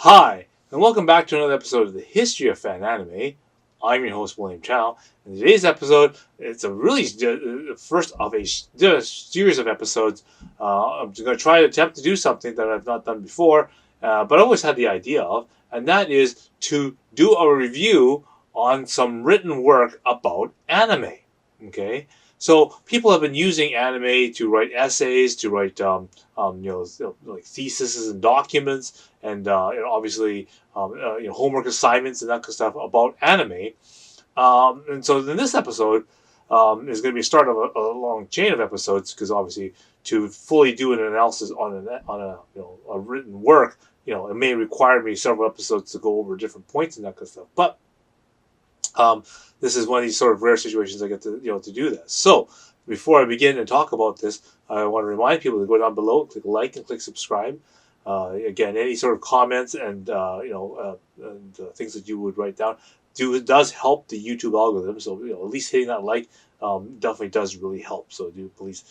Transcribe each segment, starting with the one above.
Hi, and welcome back to another episode of the History of Fan Anime. I'm your host, William Chow. In today's episode, it's a really first of a series of episodes. I'm going to try to attempt to do something that I've not done before, but I always had the idea of, and that is to do a review on some written work about anime. Okay, so people have been using anime to write essays, to write like theses and documents, and obviously homework assignments and that kind of stuff about anime. And so in this episode is going to be a start of a long chain of episodes because obviously to fully do an analysis on a written work, it may require me several episodes to go over different points and that kind of stuff. But um, this is one of these sort of rare situations I get to do that. So before I begin and talk about this, I want to remind people to go down below, click like, and click subscribe. Again, any sort of comments and things that you would write down does help the YouTube algorithm. So at least hitting that like definitely does really help. So do please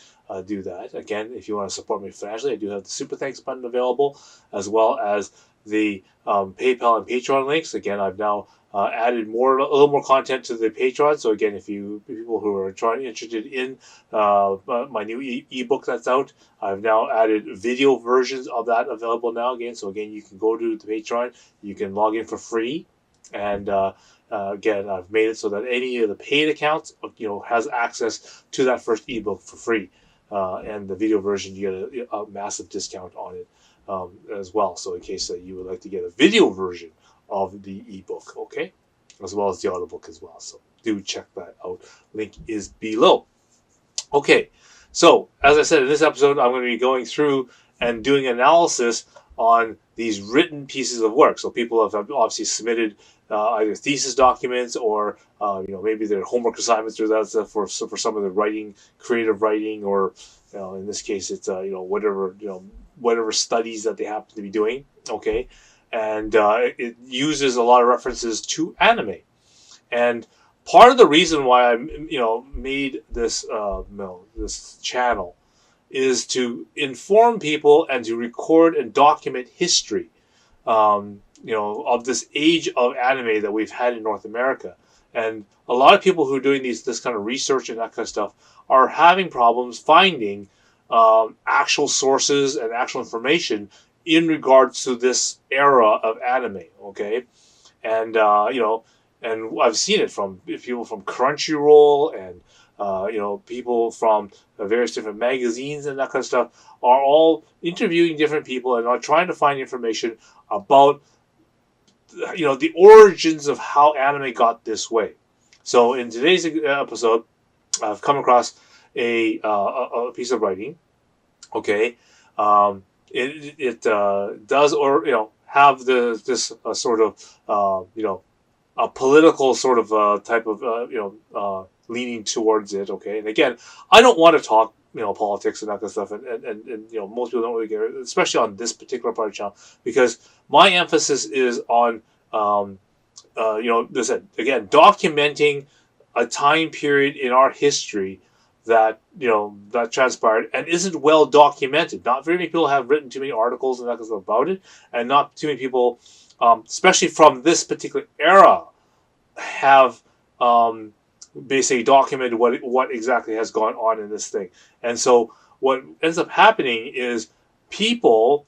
do that. Again, if you want to support me financially, I do have the super thanks button available, as well as the PayPal and Patreon links. Again, I've now added a little more content to the Patreon. So again, if people who are interested in my new ebook that's out, I've now added video versions of that available now. Again, so again, you can go to the Patreon, you can log in for free, and again, I've made it so that any of the paid accounts, has access to that first ebook for free, and the video version you get a massive discount on it as well. So in case you would like to get a video version of the ebook, okay, as well as the audiobook as well. So do check that out. Link is below. Okay, so as I said, in this episode, I'm going to be going through and doing analysis on these written pieces of work. So people have obviously submitted either thesis documents or maybe their homework assignments or that's for some of the writing, creative writing, or in this case it's whatever studies that they happen to be doing. Okay, and it uses a lot of references to anime. And part of the reason why I made this this channel is to inform people and to record and document history, of this age of anime that we've had in North America. And a lot of people who are doing this kind of research and that kind of stuff are having problems finding actual sources and actual information in regards to this era of anime. Okay, and and I've seen it from people from Crunchyroll and people from various different magazines and that kind of stuff are all interviewing different people and are trying to find information about the origins of how anime got this way. So in today's episode, I've come across a piece of writing. Okay, it does have this sort of a political sort of type of leaning towards it. Okay, and again, I don't want to talk politics and that kind of stuff, and most people don't really care, especially on this particular part of the channel, because my emphasis is on this again documenting a time period in our history that that transpired and isn't well documented. Not very many people have written too many articles and that kind of stuff about it, and not too many people, especially from this particular era, have basically documented what exactly has gone on in this thing. And so what ends up happening is people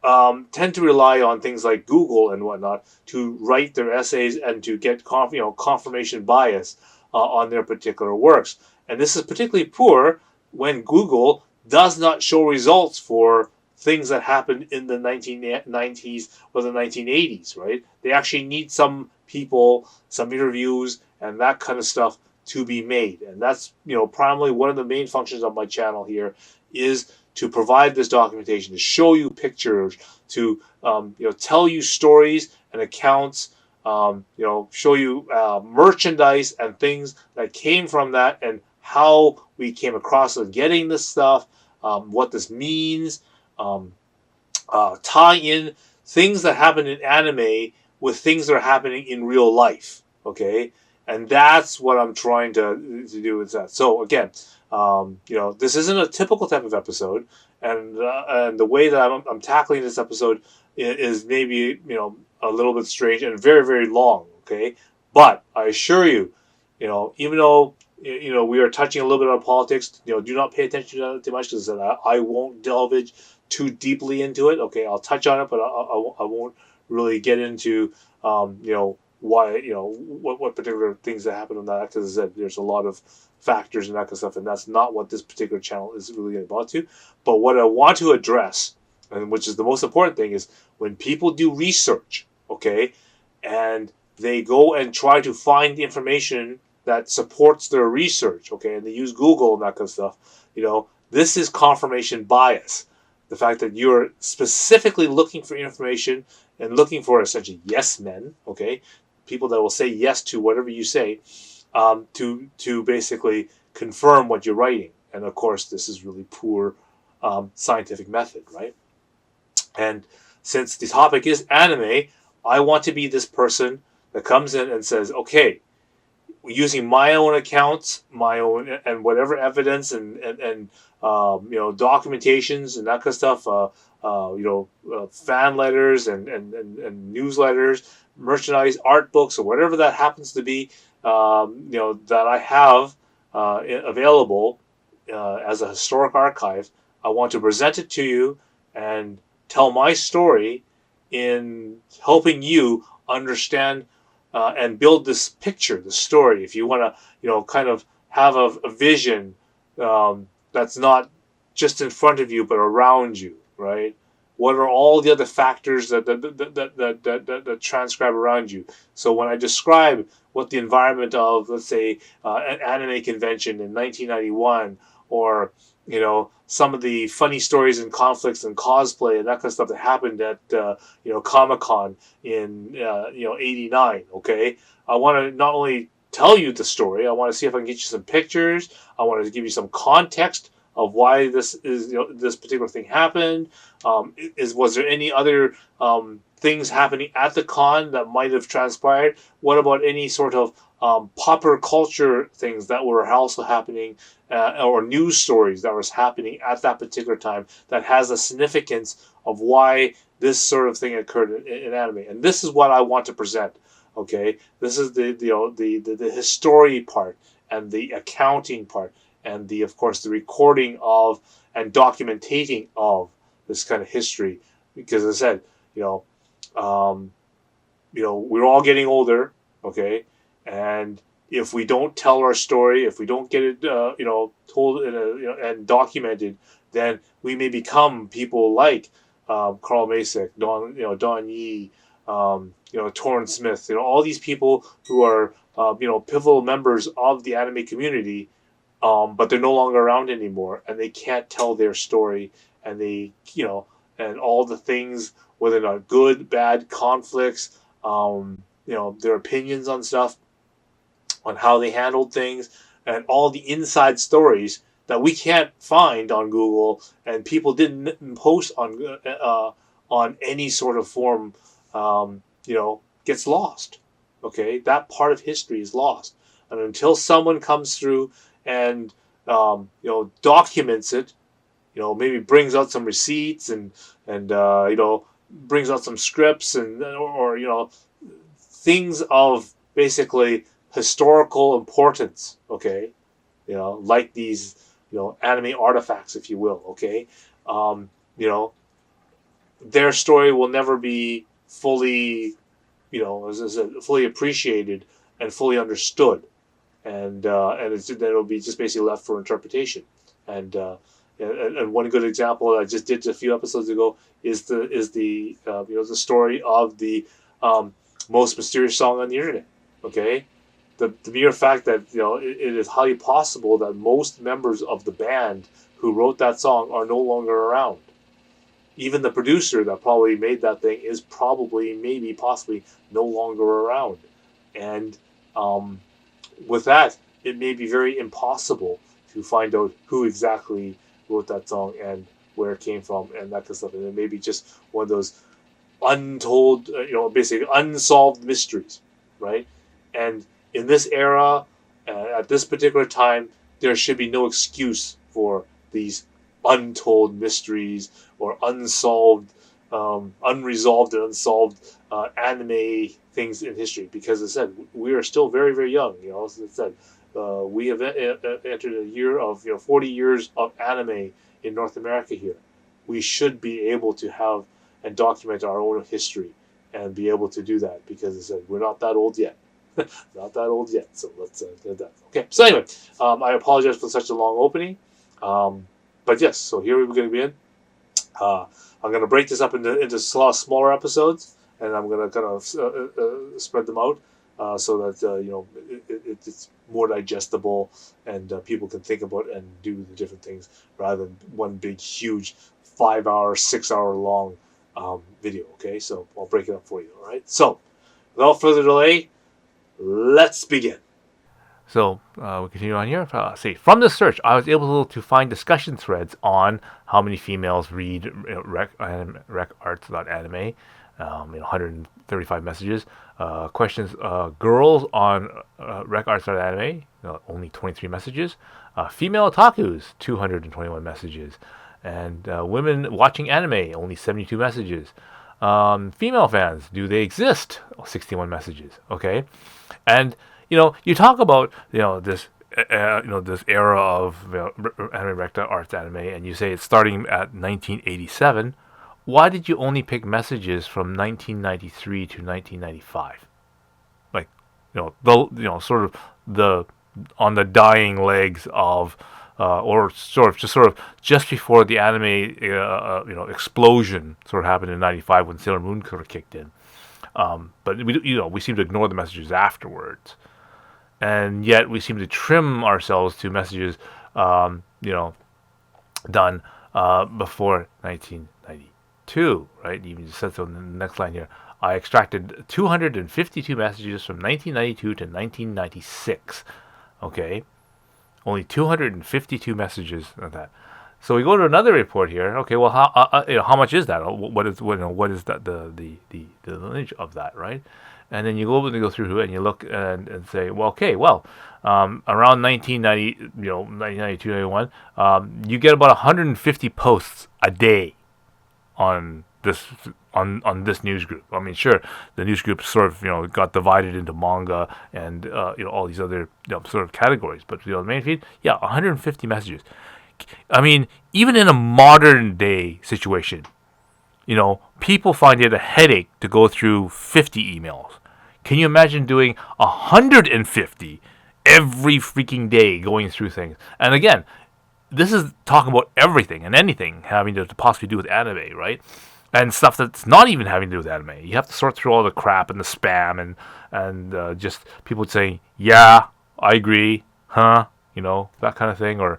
tend to rely on things like Google and whatnot to write their essays and to get confirmation bias on their particular works. And this is particularly poor when Google does not show results for things that happened in the 1990s or the 1980s, right? They actually need some people, some interviews, and that kind of stuff to be made. And that's, primarily one of the main functions of my channel here is to provide this documentation, to show you pictures, to tell you stories and accounts, show you merchandise and things that came from that and how we came across of getting this stuff, what this means, tie in things that happen in anime with things that are happening in real life. Okay, and that's what I'm trying to do with that. So again, this isn't a typical type of episode, and the way that I'm tackling this episode is maybe a little bit strange and very very long. Okay, but I assure you, even though we are touching a little bit on politics, do not pay attention to that too much because I won't delve too deeply into it. Okay, I'll touch on it, but I won't really get into why what particular things that happen on that, because as I said, there's a lot of factors and that kind of stuff, and that's not what this particular channel is really about to. But what I want to address, and which is the most important thing, is when people do research, okay, and they go and try to find information that supports their research, okay, and they use Google and that kind of stuff, this is confirmation bias. The fact that you're specifically looking for information and looking for essentially yes men, okay, people that will say yes to whatever you say, to basically confirm what you're writing. And of course, this is really poor scientific method, right? And since the topic is anime, I want to be this person that comes in and says, okay, using my own accounts, my own and whatever evidence and documentations and that kind of stuff, fan letters and newsletters, merchandise, art books, or whatever that happens to be, that I have available as a historic archive. I want to present it to you and tell my story in helping you understand and build this picture, the story. If you want to, kind of have a vision that's not just in front of you but around you, right? What are all the other factors that transcribe around you? So when I describe what the environment of, let's say, an anime convention in 1991, or some of the funny stories and conflicts and cosplay and that kind of stuff that happened at Comic-Con in '89. Okay, I want to not only tell you the story, I want to see if I can get you some pictures. I want to give you some context of why this is this particular thing happened. Was there any other things happening at the con that might have transpired? What about any sort of popular culture things that were also happening, or news stories that was happening at that particular time that has a significance of why this sort of thing occurred in anime? And this is what I want to present. Okay, this is the history part and the accounting part and the, of course, the recording of and documentating of this kind of history, because as I said, we're all getting older, okay, and if we don't tell our story, if we don't get it, told in and documented, then we may become people like Carl Masek, Don Yee, Torrance Smith, all these people who are pivotal members of the anime community, but they're no longer around anymore, and they can't tell their story, and they, and all the things, whether or not good, bad, conflicts, their opinions on stuff, on how they handled things, and all the inside stories that we can't find on Google, and people didn't post on any sort of form, gets lost. Okay, that part of history is lost, and until someone comes through and documents it, maybe brings out some receipts and brings out some scripts or things of basically historical importance, okay, like these anime artifacts, if you will, okay, um, you know their story will never be fully, as I said, fully appreciated and fully understood, and then it'll be just basically left for interpretation. And and one good example I just did a few episodes ago is the story of the most mysterious song on the internet. Okay, the mere fact that it is highly possible that most members of the band who wrote that song are no longer around. Even the producer that probably made that thing is probably, maybe, possibly no longer around. And with that, it may be very impossible to find out who exactly wrote that song and where it came from and that kind of stuff. And it may be just one of those untold, basically unsolved mysteries, right? And in this era, at this particular time, there should be no excuse for these untold mysteries or unsolved unresolved and unsolved anime things in history. Because as I said, we are still very, very young. As I said, we have entered a year of 40 years of anime in North America here. We should be able to have and document our own history and be able to do that, because as I said, we're not that old yet. Not that old yet. So let's get that. Okay. So anyway, I apologize for such a long opening. But yes, so here we're going to be in. I'm going to break this up into smaller episodes, and I'm going to kind of spread them out so that it's more digestible, and people can think about and do the different things rather than one big, huge 5-hour, 6-hour long video. Okay, so I'll break it up for you. All right. So without further delay, let's begin. So we continue on here. See, from the search, I was able to find discussion threads on how many females read rec.arts.anime, 135 messages. Questions, girls on rec.arts.anime, only 23 messages. Female otakus, 221 messages. And women watching anime, only 72 messages. Female fans, do they exist? 61 messages. Okay, and you talk about this this era of anime recta arts anime, and you say it's starting at 1987. Why did you only pick messages from 1993 to 1995? Like, sort of the on the dying legs of, or sort of just before the anime explosion sort of happened in '95 when Sailor Moon sort of kicked in. But we seem to ignore the messages afterwards, and yet we seem to trim ourselves to messages done before 1992, right? Even just said so in the next line here. I extracted 252 messages from 1992 to 1996. Okay, only 252 messages of that. So we go to another report here. Okay, well, how much is that? What is that the lineage of that, right? And then you go through and you look and say, well, okay, well, around 1990, 1992, 91, you get about 150 posts a day on this news group. I mean, sure, the news group sort of got divided into manga and all these other sort of categories, but the main feed, 150 messages. I mean, even in a modern day situation, people find it a headache to go through 50 emails. Can you imagine doing 150 every freaking day going through things? And again, this is talking about everything and anything having to possibly do with anime, right? And stuff that's not even having to do with anime. You have to sort through all the crap and the spam and just people saying, yeah, I agree, huh? That kind of thing, or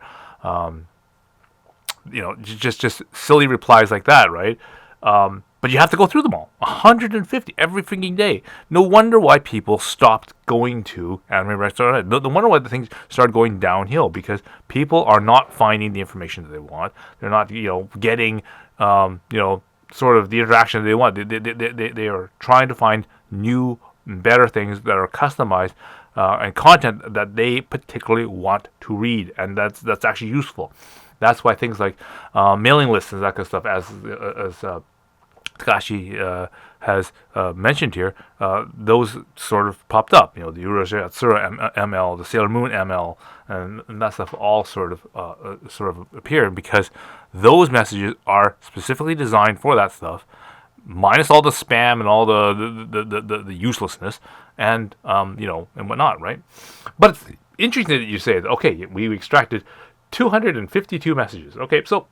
just silly replies like that, right? But you have to go through them all, 150 every freaking day. No wonder why people stopped going to anime restaurant. No wonder why the things started going downhill, because people are not finding the information that they want. They're not, getting, sort of the interaction that they want. They are trying to find new, better things that are customized and content that they particularly want to read, and that's actually useful. That's why things like mailing lists and that kind of stuff, as Takashi has mentioned here, those sort of popped up. The Urasatsura ML, the Sailor Moon ML, and that stuff all sort of appeared because those messages are specifically designed for that stuff, minus all the spam and all the uselessness and and whatnot, right? But it's interesting that you say that. Okay, we extracted 252 messages. Okay, so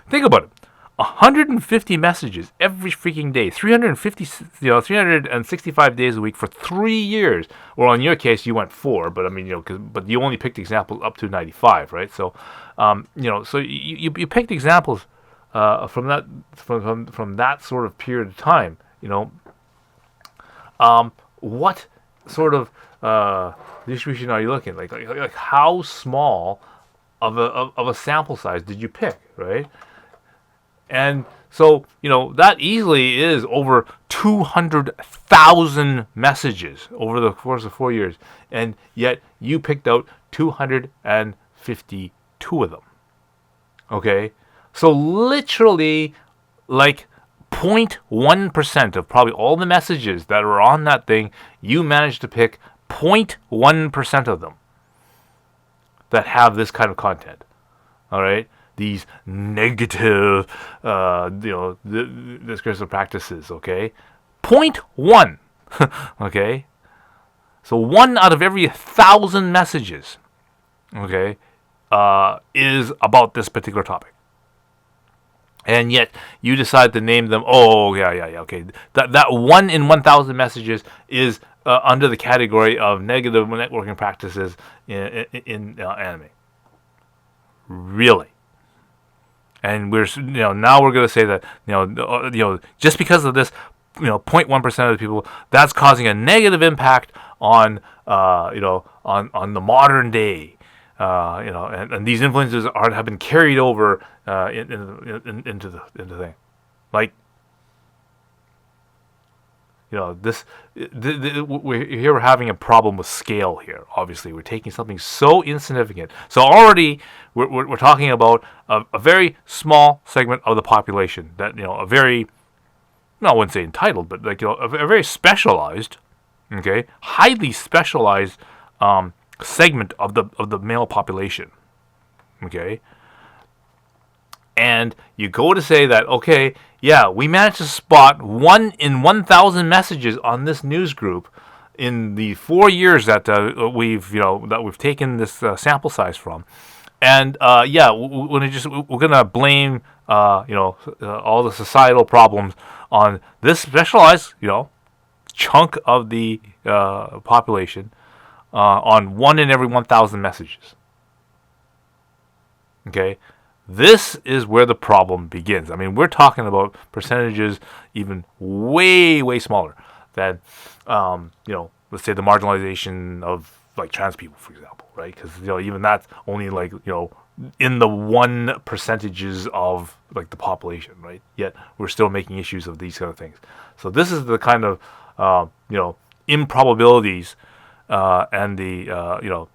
think about it. 150 messages every freaking day, 365 days a week for 3 years. Well, in your case, you went 4, but I mean, but you only picked examples up to 95, right? So, so you picked examples from that sort of period of time. What sort of distribution are you looking at? Like how small of a sample size did you pick, right? And so, that easily is over 200,000 messages over the course of 4 years. And yet you picked out 252 of them. Okay? So literally, like 0.1% of probably all the messages that are on that thing, you manage to pick 0.1% of them that have this kind of content. All right, these negative, discursive practices. Okay, 0.1. Okay, so 1 out of every 1,000 messages, okay, is about this particular topic. And yet you decide to name them. Oh, yeah, okay. That 1 in 1,000 messages is under the category of negative networking practices in anime. Really? And we're now we're going to say that just because of this 0.1% of the people, that's causing a negative impact on on the modern day. And these influences have been carried over into the thing, like we're having a problem with scale here. Obviously, we're taking something so insignificant. So already we're talking about a very small segment of the population that a very, no, I wouldn't say entitled, but like a very specialized, okay, highly specialized segment of the male population, okay. And you go to say that, okay, yeah, we managed to spot 1 in 1,000 messages on this news group in the 4 years that we've taken this sample size from, and we're gonna blame all the societal problems on this specialized chunk of the population, on 1 in every 1,000 messages. Okay, this is where the problem begins. I mean, we're talking about percentages even way, way smaller than, let's say the marginalization of like trans people, for example, right? Because even that's only like in the 1% of like the population, right? Yet we're still making issues of these kind of things. So this is the kind of improbabilities and the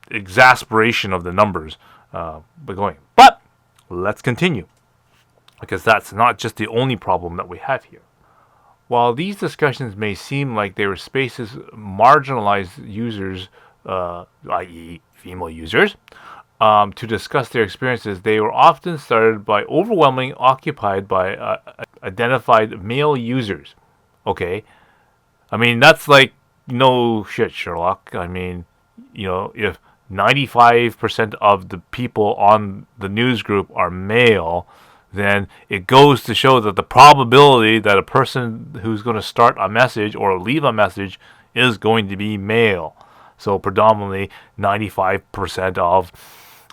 exasperation of the numbers going. But let's continue, because that's not just the only problem that we have here. While these discussions may seem like they were spaces marginalized users, i.e. female users, to discuss their experiences, they were often started by overwhelmingly occupied by identified male users. Okay, I mean, that's like, no shit, Sherlock. I mean, if 95% of the people on the news group are male, then it goes to show that the probability that a person who's going to start a message or leave a message is going to be male. So predominantly 95% of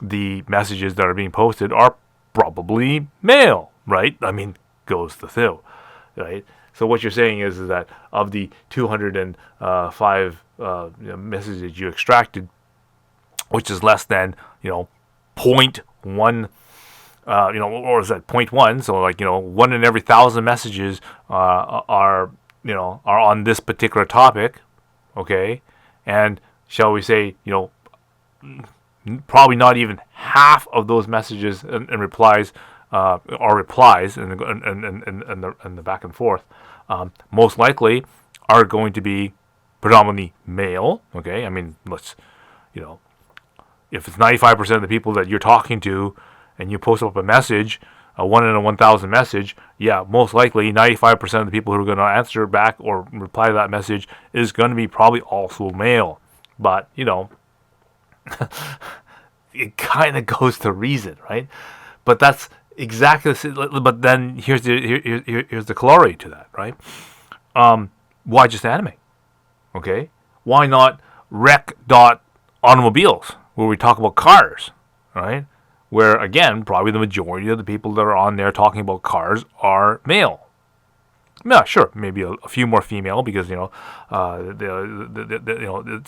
the messages that are being posted are probably male, right? I mean, goes to through, right? So what you're saying is that of the 205 messages you extracted, which is less than 0.1, or is that 0.1? So like 1 in every 1,000 messages are on this particular topic, okay, and shall we say probably not even half of those messages and replies are replies and the back and forth, most likely are going to be predominantly male. Okay, I mean, let's if it's 95% of the people that you're talking to, and you post up a message, a 1 in a 1,000 message, yeah, most likely 95% of the people who are going to answer back or reply to that message is going to be probably also male. But it kind of goes to reason, right? But that's exactly. But then here's the corollary to that, right? Why just anime? Okay, why not rec.automobiles, where we talk about cars, right? Where again, probably the majority of the people that are on there talking about cars are male. Yeah, sure, maybe a few more female because it's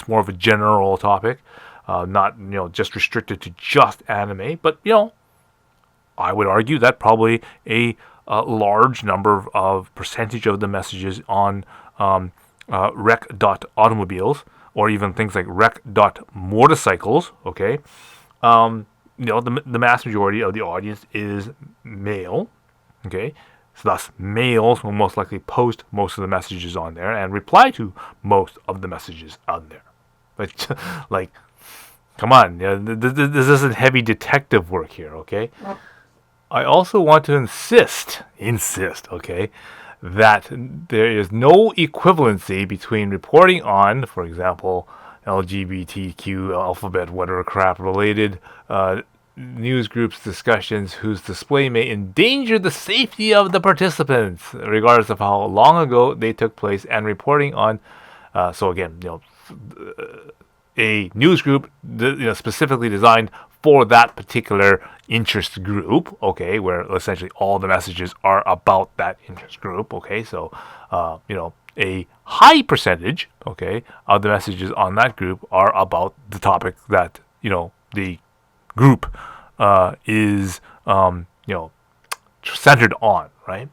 more of a general topic, not just restricted to just anime. But I would argue that probably a large number of percentage of the messages on rec.automobiles, or even things like rec.motorcycles, okay, the mass majority of the audience is male, okay. thus, males will most likely post most of the messages on there and reply to most of the messages on there. But, like, come on, this isn't heavy detective work here, okay? I also want to insist, okay, that there is no equivalency between reporting on, for example, LGBTQ, alphabet, whatever crap related news groups discussions whose display may endanger the safety of the participants, regardless of how long ago they took place, and reporting on. So again, a news group specifically designed for that particular interest group, okay, where essentially all the messages are about that interest group, okay, so a high percentage, okay, of the messages on that group are about the topic that the group is centered on, right?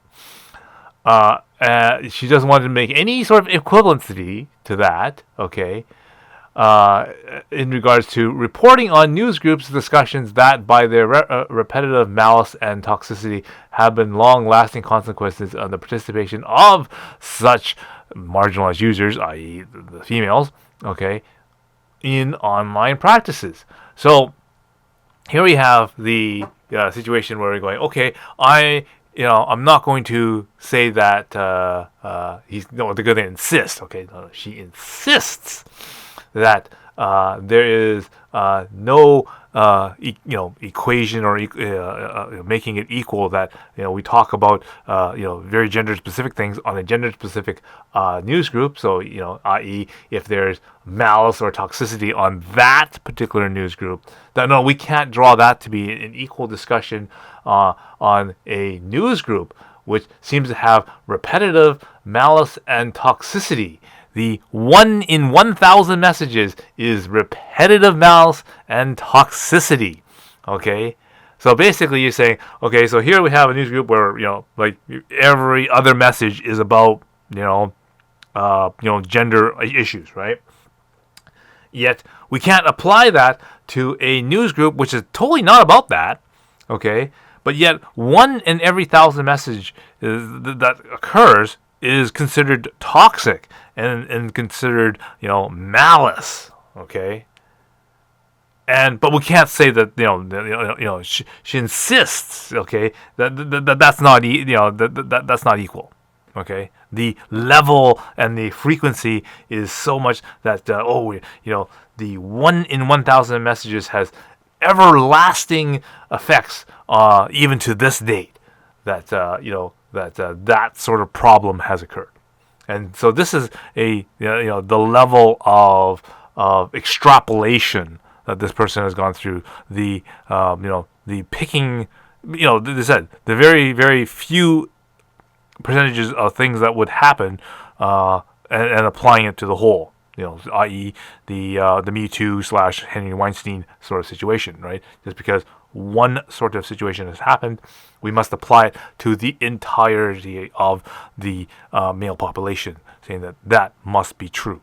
She doesn't want to make any sort of equivalency to that, okay, in regards to reporting on news groups discussions that, by their repetitive malice and toxicity, have been long-lasting consequences on the participation of such marginalized users, i.e., the females, okay, in online practices. So here we have the situation where we're going, okay, I'm not going to say that he's no. They're going to insist. Okay, no, she insists that there is no equation or making it equal, that we talk about very gender specific things on a gender specific news group. So i.e., if there's malice or toxicity on that particular news group, that no, we can't draw that to be an equal discussion on a news group which seems to have repetitive malice and toxicity. The 1 in 1,000 messages is repetitive malice and toxicity. Okay? So basically you're saying, okay, so here we have a news group where, like every other message is about, gender issues, right? Yet we can't apply that to a news group which is totally not about that, okay? But yet 1 in every 1,000 message that occurs is considered toxic and considered, malice, okay? But we can't say that she insists, okay, that's not that's not equal, okay? The level and the frequency is so much that the 1 in 1,000 messages has everlasting effects, even to this date, that that sort of problem has occurred. And so this is the level of extrapolation that this person has gone through. The the picking, they said the very, very few percentages of things that would happen, and applying it to the whole. I.e., the Me Too / Henry Weinstein sort of situation, right? Just because one sort of situation has happened, we must apply it to the entirety of the male population, saying that must be true,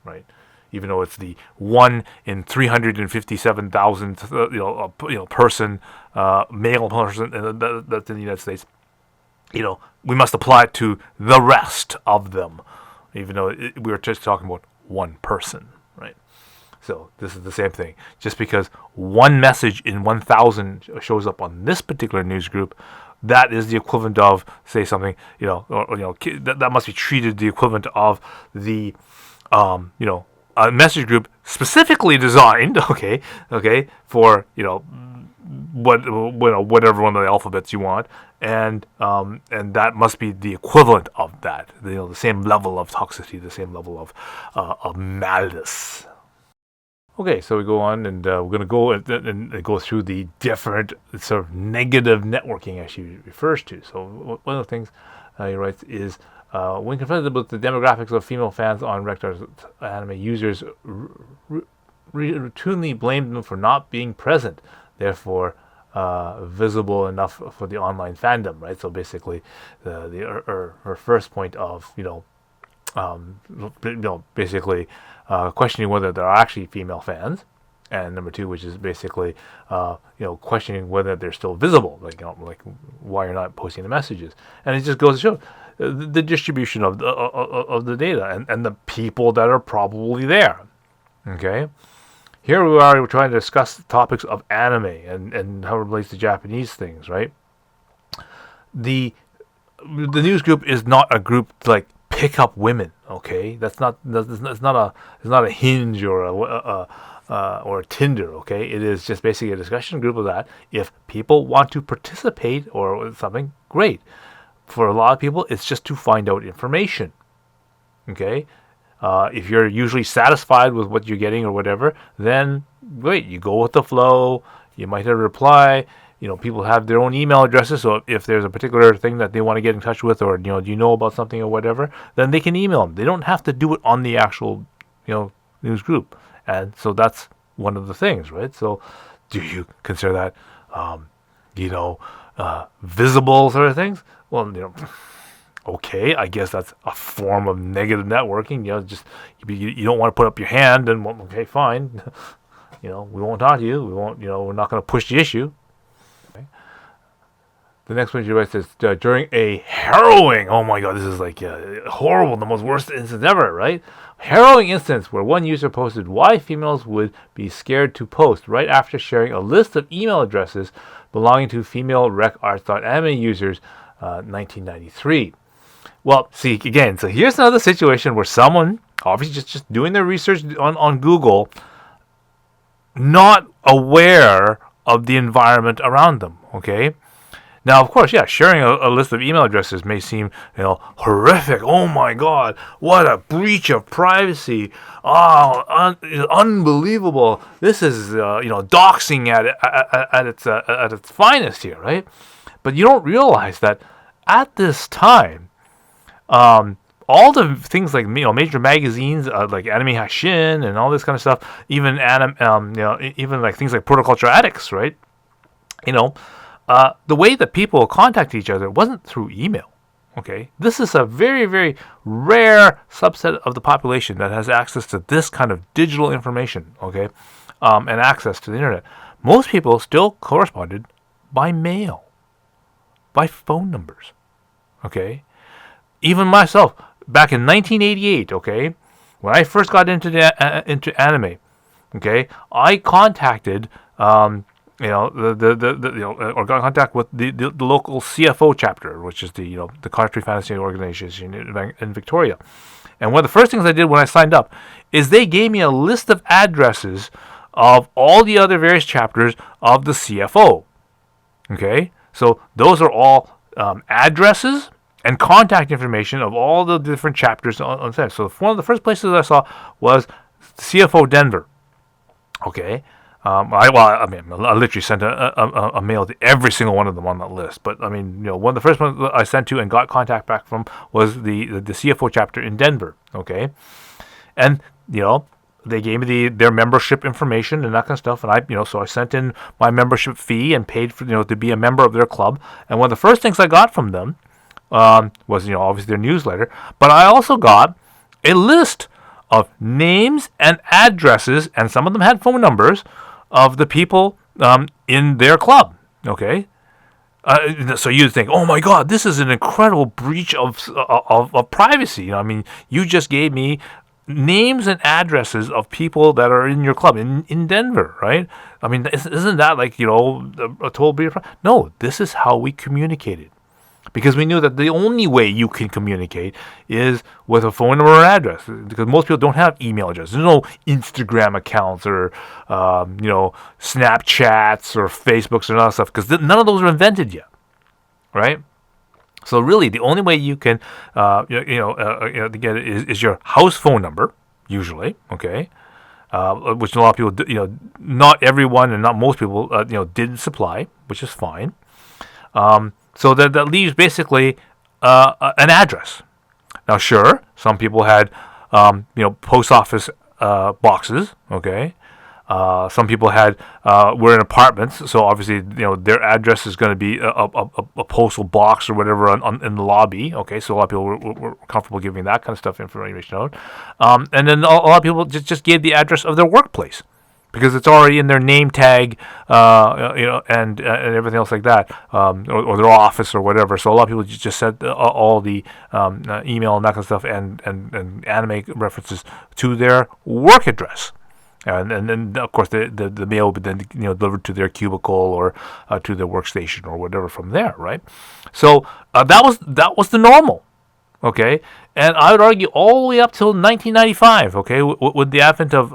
right? Even though it's the 1 in 357,000 person, male person that's in the United States, we must apply it to the rest of them, even though we were just talking about one person, right? So this is the same thing. Just because one message in 1,000 shows up on this particular news group, that is the equivalent of, say, something, that must be treated the equivalent of the, a message group specifically designed, okay, for whatever one of the alphabets you want, and that must be the equivalent of that, the same level of toxicity, the same level of malice. Okay, so we go on, and we're going to go and go through the different sort of negative networking, as she refers to. So one of the things he writes is, when confronted with the demographics of female fans on rec.arts.anime, users routinely blamed them for not being present, therefore visible enough for the online fandom, right? So basically, her first point of basically questioning whether there are actually female fans, and number two, which is basically questioning whether they're still visible, like why you're not posting the messages. And it just goes to show the distribution of the data and the people that are probably there. Okay, here we're trying to discuss topics of anime and how it relates to Japanese things, right? The news group is not a group to like pick up women. Okay, it's not a Hinge or a Tinder. Okay, it is just basically a discussion group of that. If people want to participate or something, great. For a lot of people, it's just to find out information. Okay, if you're usually satisfied with what you're getting or whatever, then great, you go with the flow. You might have a reply. People have their own email addresses, so if there's a particular thing that they want to get in touch with, or do you know about something or whatever, then they can email them. They don't have to do it on the actual news group. And so that's one of the things, right? So do you consider that visible sort of things? Well, okay, I guess that's a form of negative networking. Just you don't want to put up your hand, and okay, fine. We won't talk to you. We won't. We're not going to push the issue. Okay. The next one you says during a harrowing. Oh my God, this is like horrible, the most worst instance ever, right? Harrowing instance where one user posted why females would be scared to post right after sharing a list of email addresses belonging to female rec.arts.anime users, 1993. Well, see, again, so here's another situation where someone, obviously just doing their research on Google, not aware of the environment around them, okay? Now, of course, sharing a list of email addresses may seem, horrific. Oh my God, what a breach of privacy! Oh, unbelievable! This is, doxing at its finest here, right? But you don't realize that at this time, all the things like major magazines like Anime Hashin and all this kind of stuff, even even like things like Protoculture Addicts, right? The way that people contact each other wasn't through email. Okay, this is a very, very rare subset of the population that has access to this kind of digital information. Okay, and access to the internet. Most people still corresponded by mail, by phone numbers. Okay, even myself back in 1988. Okay, when I first got into anime. Okay, I contacted or got in contact with the local CFO chapter, which is the Country Fantasy Organization in Victoria. And one of the first things I did when I signed up is they gave me a list of addresses of all the other various chapters of the CFO. Okay, so those are all addresses and contact information of all the different chapters on site. So one of the first places I saw was CFO Denver. Okay. I literally sent a mail to every single one of them on that list. But one of the first ones I sent to and got contact back from was the CFO chapter in Denver. Okay, and they gave me their membership information and that kind of stuff, and so I sent in my membership fee and paid for to be a member of their club. And one of the first things I got from them was obviously their newsletter, but I also got a list of names and addresses, and some of them had phone numbers of the people in their club. Okay, so you'd think, oh my God, this is an incredible breach of privacy. You just gave me names and addresses of people that are in your club in Denver, right? Isn't that like a total breach of privacy? No, this is how we communicated. Because we knew that the only way you can communicate is with a phone number or address. Because most people don't have email addresses. There's no Instagram accounts or, Snapchats or Facebooks or all that stuff. Because none of those are invented yet, right? So really, the only way you can, get it is your house phone number, usually, okay? Which a lot of people, not everyone and not most people, didn't supply, which is fine. So that leaves basically an address. Now, sure, some people had, post office boxes. Okay, some people were in apartments, so obviously their address is going to be a postal box or whatever in the lobby. Okay, so a lot of people were comfortable giving that kind of stuff information out. And then a lot of people just gave the address of their workplace. because it's already in their name tag, and everything else like that, or their office or whatever. So a lot of people just set all the email and that kind of stuff and anime references to their work address. And then of course the mail would be then delivered to their cubicle or to their workstation or whatever from there, right? So that was the normal, okay, and I would argue all the way up till 1995, okay, with the advent of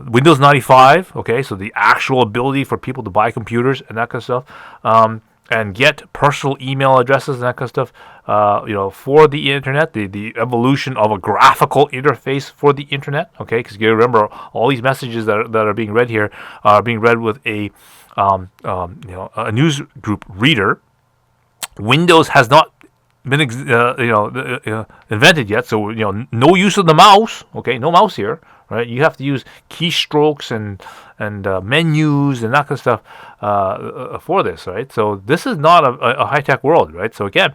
Windows 95, okay, so the actual ability for people to buy computers and that kind of stuff, and get personal email addresses and that kind of stuff, for the internet, the evolution of a graphical interface for the internet, okay, because you remember all these messages that are being read here are being read with a news group reader. Windows has not been invented yet, so no use of the mouse. Okay, no mouse here, right? You have to use keystrokes and menus and that kind of stuff for this, right? So this is not a high tech world, right? So again,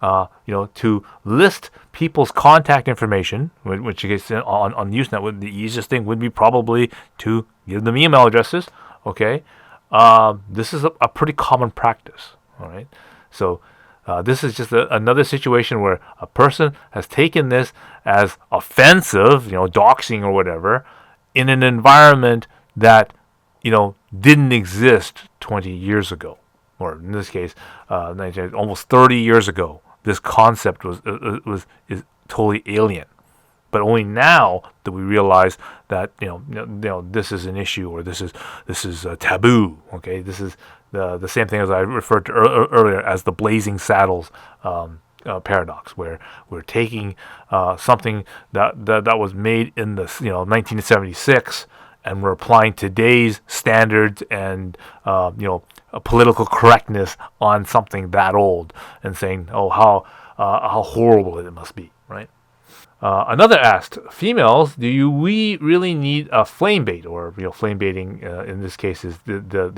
to list people's contact information, which is on Usenet, the easiest thing would be probably to give them email addresses. Okay, this is a pretty common practice. All right, so. This is just another situation where a person has taken this as offensive, doxing or whatever, in an environment that, didn't exist 20 years ago, or in this case, almost 30 years ago. This concept is totally alien. But only now that we realize that this is an issue, or this is a taboo. Okay, this is the same thing as I referred to earlier as the blazing saddles paradox, where we're taking something that was made in the 1976, and we're applying today's standards and political correctness on something that old, and saying, oh, how horrible it must be, right? Another asked, females, we really need a flame bait, or flame baiting in this case is their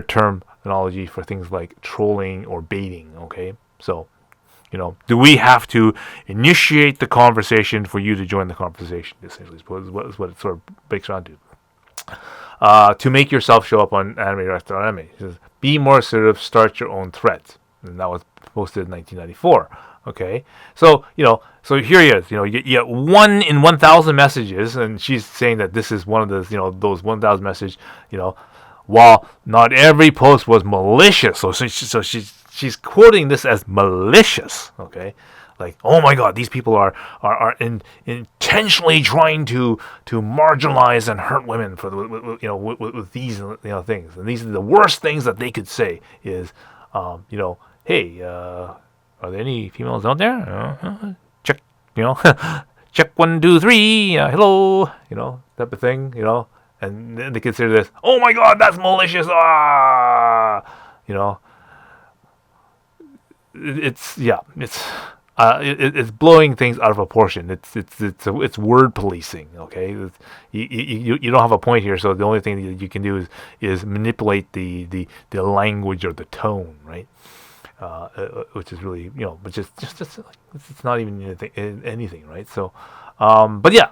terminology for things like trolling or baiting. Okay, so do we have to initiate the conversation for you to join the conversation? Essentially, is what it sort of breaks down to. To make yourself show up on anime rec.arts.anime, it says, be more assertive, start your own threads, and that was posted in 1994. Okay, so so here he is. You get 1 in 1,000 messages, and she's saying that this is one of those those 1,000 messages. While not every post was malicious, so she's quoting this as malicious. Okay, like, oh my God, these people are intentionally trying to marginalize and hurt women for with these things, and these are the worst things that they could say is hey. Are there any females out there? Check, check 1, 2, 3. Hello, type of thing, and then they consider this. Oh my God, that's malicious. It's blowing things out of proportion. It's word policing. Okay, you don't have a point here, so the only thing that you can do is manipulate the language or the tone, right? Which is really, but just it's not even anything, right? So, but yeah,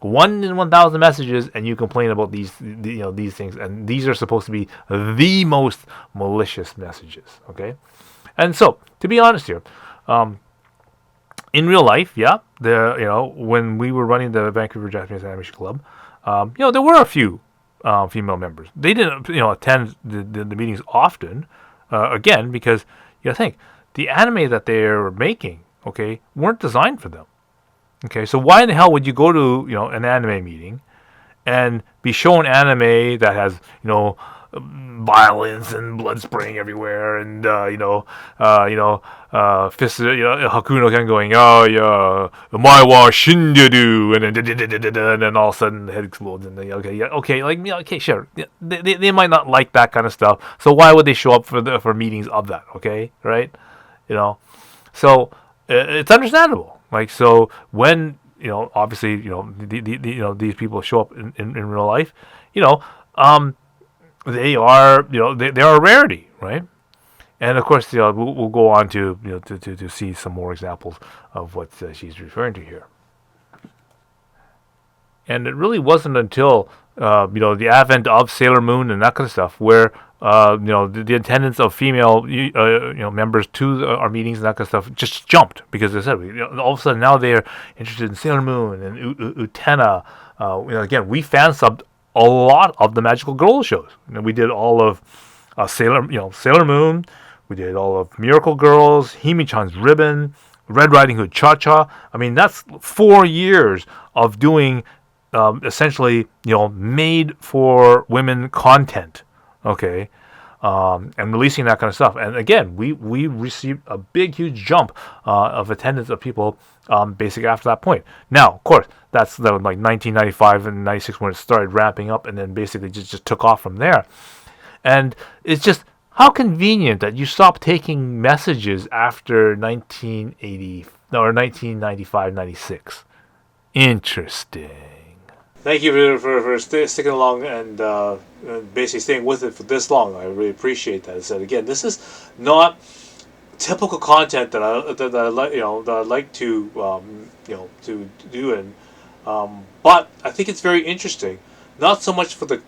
1 in 1,000 messages, and you complain about these things, and these are supposed to be the most malicious messages, okay? And so, to be honest here, in real life, yeah, when we were running the Vancouver Japanese Animation Club, there were a few female members. They didn't, attend the meetings often, again, because think the anime that they're making, okay, weren't designed for them. Okay, so why in the hell would you go to an anime meeting and be shown anime that has violence and blood spraying everywhere, and fist, Hakuno Ken going, oh yeah, my wa shinderu, and then all of a sudden the head explodes, and okay, sure, they might not like that kind of stuff, so why would they show up for meetings of that? Okay, right, so it's understandable. Like, so when obviously these people show up in real life, they are they are a rarity, right? And of course, we'll go on to to see some more examples of what she's referring to here. And it really wasn't until the advent of Sailor Moon and that kind of stuff where the attendance of female members to our meetings and that kind of stuff just jumped, because as I said, all of a sudden now they're interested in Sailor Moon and Utena. Again, we fan subbed a lot of the Magical Girl shows. We did all of Sailor Moon. We did all of Miracle Girls, Himi-chan's Ribbon, Red Riding Hood Cha Cha. I mean, that's 4 years of doing essentially, made for women content, okay, and releasing that kind of stuff. And again, we received a big, huge jump of attendance of people basically after that point. Now, of course, that was like 1995 and 96 when it started ramping up, and then basically just took off from there. And it's just how convenient that you stopped taking messages after 1980 or 1995, 96. Interesting. Thank you for sticking along and basically staying with it for this long. I really appreciate that. I said again, this is not typical content that I like, that I like to to do, and but I think it's very interesting. Not so much for the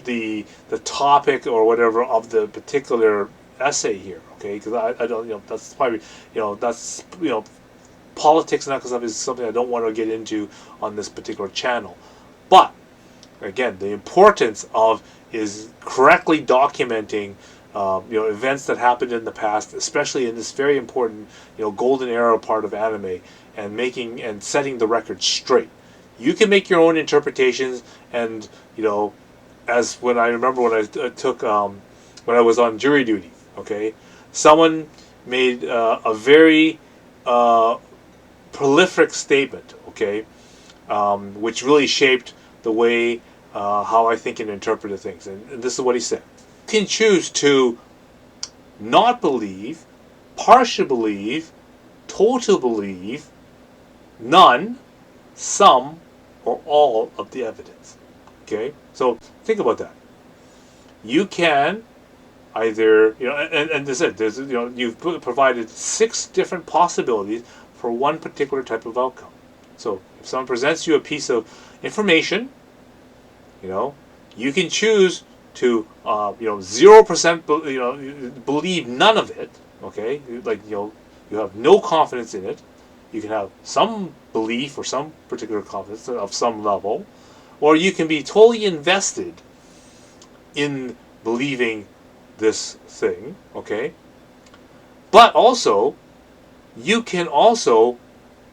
the topic or whatever of the particular essay here, okay? Because I don't that's probably that's politics and that kind of stuff is something I don't want to get into on this particular channel. But again, the importance of is correctly documenting events that happened in the past, especially in this very important golden era part of anime, and making and setting the record straight. You can make your own interpretations, and as when I remember when I took when I was on jury duty, okay, someone made a very prolific statement, okay, which really shaped the way how I think and interpret things. And this is what he said. You can choose to not believe, partially believe, total believe, none, some, or all of the evidence. Okay? So think about that. You can either, and this is it, there's, you've provided 6 different possibilities for one particular type of outcome. So if someone presents you a piece of information, you can choose to 0% believe none of it, okay, like you have no confidence in it. You can have some belief or some particular confidence of some level, or you can be totally invested in believing this thing, okay. But also you can also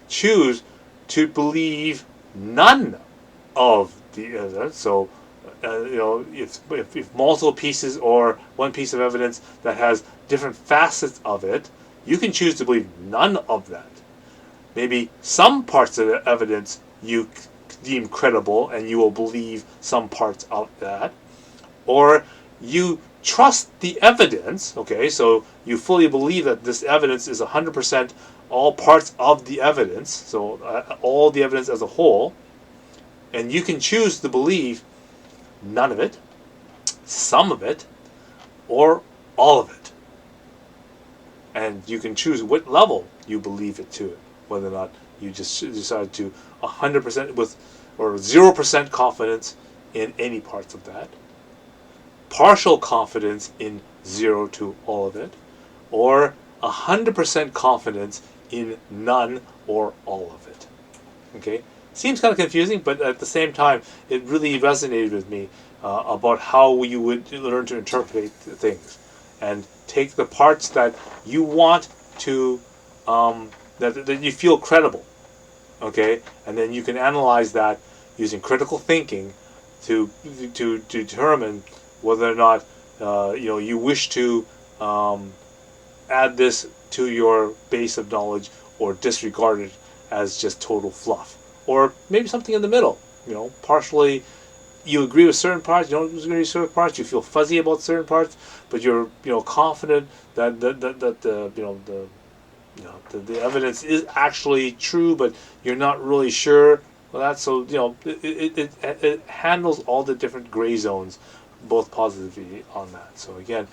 choose to believe none of the evidence. So, if multiple pieces or one piece of evidence that has different facets of it, you can choose to believe none of that. Maybe some parts of the evidence you deem credible and you will believe some parts of that. Or you trust the evidence, okay, so you fully believe that this evidence is 100% all parts of the evidence, so all the evidence as a whole, and you can choose to believe none of it, some of it, or all of it. And you can choose what level you believe it to, whether or not you just decide to 100% with or 0% confidence in any parts of that, partial confidence in 0 to all of it, or 100% confidence in none or all of it. Okay? Seems kind of confusing, but at the same time, it really resonated with me about how you would learn to interpret things and take the parts that you want to, that you feel credible, okay, and then you can analyze that using critical thinking to determine whether or not you wish to add this to your base of knowledge or disregard it as just total fluff. Or maybe something in the middle, partially you agree with certain parts, you don't agree with certain parts, you feel fuzzy about certain parts, but you're confident that the evidence is actually true, but you're not really sure. Well, that's so it handles all the different gray zones, both positively on that. So again,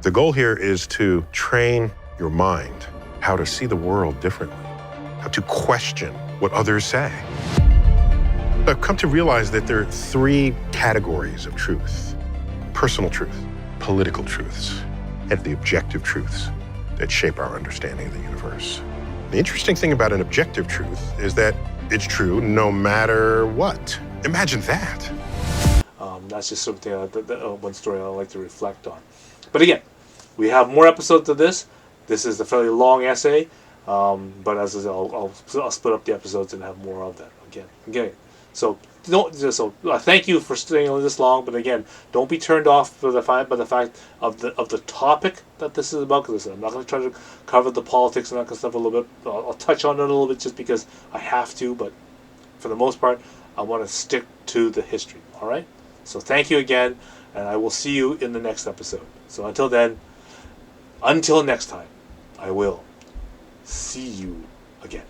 the goal here is to train your mind how to see the world differently, how to question what others say. I've come to realize that there are three categories of truth: personal truth, political truths, and the objective truths that shape our understanding of the universe. The interesting thing about an objective truth is that it's true no matter what. Imagine that. That's just something one story I like to reflect on. But again, we have more episodes of this. This is a fairly long essay, but as I said, I'll split up the episodes and have more of that again. So thank you for staying on this long. But again, don't be turned off by the fact of the topic that this is about. Because I'm not going to try to cover the politics and that kind of stuff a little bit. I'll touch on it a little bit just because I have to. But for the most part, I want to stick to the history. All right. So thank you again, and I will see you in the next episode. So until next time, I will see you again.